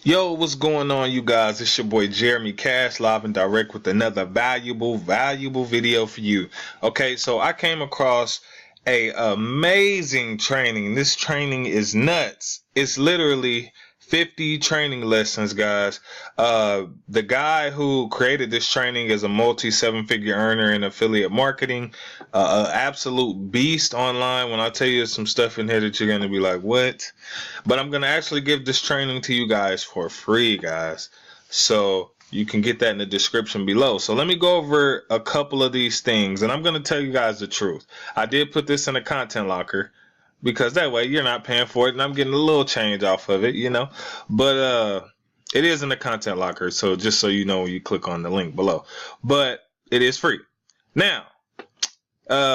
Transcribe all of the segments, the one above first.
Yo, what's going on, you guys? It's your boy Jeremy Cash, live and direct with another valuable video for you. Okay, so I came across a amazing training. This training is nuts. It's literally 50 training lessons, guys. The guy who created this training is a multi-seven-figure earner in affiliate marketing, absolute beast online. When I tell you some stuff in here that you're gonna be like, what? But I'm gonna actually give this training to you guys for free, guys. So you can get that in the description below. So let me go over a couple of these things, and I'm gonna tell you guys the truth. I did put this in a content locker because that way you're not paying for it, and I'm getting a little change off of it, you know. But it is in the content locker, so just so you know when you click on the link below. But it is free. Now,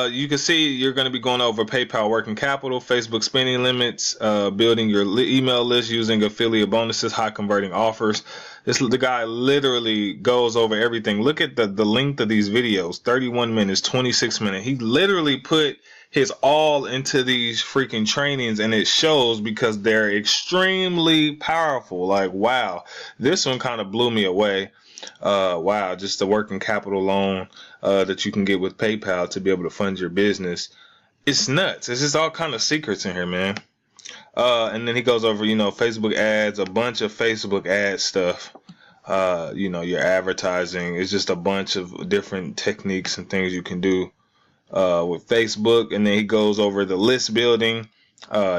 you can see you're going to be going over PayPal working capital, Facebook spending limits, building your email list using affiliate bonuses, high converting offers. The guy literally goes over everything. Look at the length of these videos, 31 minutes, 26 minutes. He literally put his all into these freaking trainings, and it shows because they're extremely powerful. Like, wow, this one kind of blew me away. Wow, just the working capital loan that you can get with PayPal to be able to fund your business. It's nuts. It's just all kind of secrets in here, man. And then he goes over, Facebook ads, a bunch of Facebook ad stuff. Your advertising. It's just a bunch of different techniques and things you can do with Facebook. And then he goes over the list building,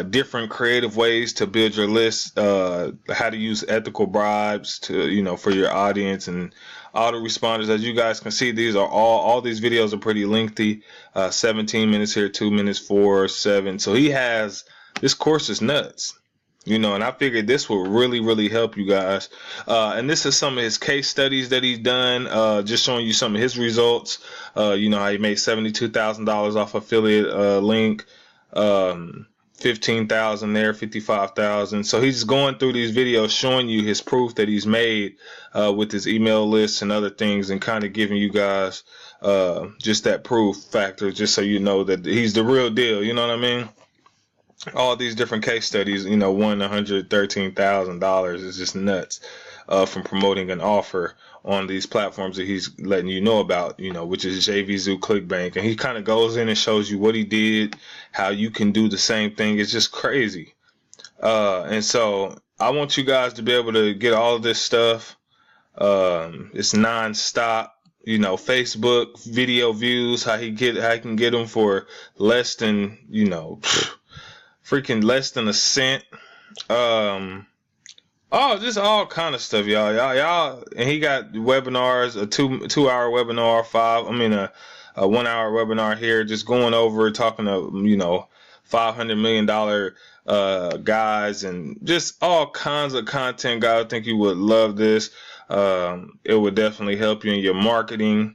different creative ways to build your list, how to use ethical bribes to, for your audience and autoresponders. As you guys can see, these are all these videos are pretty lengthy, 17 minutes here, 2 minutes, 4, 7. So this course is nuts. And I figured this will really help you guys. And this is some of his case studies that he's done, just showing you some of his results. How he made $72,000 off affiliate link, 15,000 there, 55,000. So he's going through these videos showing you his proof that he's made with his email lists and other things, and kind of giving you guys just that proof factor, just so you know that he's the real deal. You know what I mean? All these different case studies, won $113,000 is just nuts from promoting an offer on these platforms that he's letting you know about, which is JVZoo, ClickBank. And he kind of goes in and shows you what he did, how you can do the same thing. It's just crazy. And so I want you guys to be able to get all of this stuff. It's nonstop. Facebook video views, how he can get them for less than, freaking less than a cent. Just all kind of stuff, y'all. And he got webinars, a two-hour webinar, a 1 hour webinar here, just going over talking to $500 million guys, and just all kinds of content, guys. I think you would love this. It would definitely help you in your marketing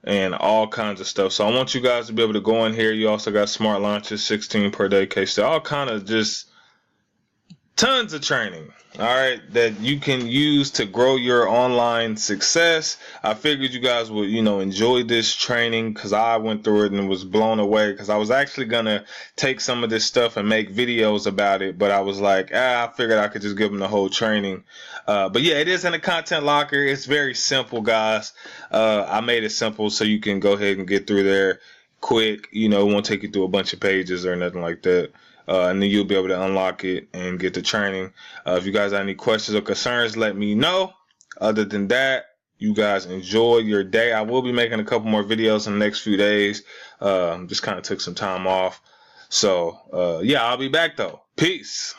and all kinds of stuff. So I want you guys to be able to go in here. You also got smart launches, 16 per day case study, all kind of just tons of training, all right, that you can use to grow your online success. I figured you guys would, enjoy this training, because I went through it and was blown away, because I was actually gonna take some of this stuff and make videos about it, but I was like, I figured I could just give them the whole training. But yeah, it is in a content locker. It's very simple, guys. I made it simple so you can go ahead and get through there quick. It won't take you through a bunch of pages or nothing like that. And then you'll be able to unlock it and get the training. If you guys have any questions or concerns, let me know. Other than that, you guys enjoy your day. I will be making a couple more videos in the next few days. Just kind of took some time off. So, yeah, I'll be back though. Peace.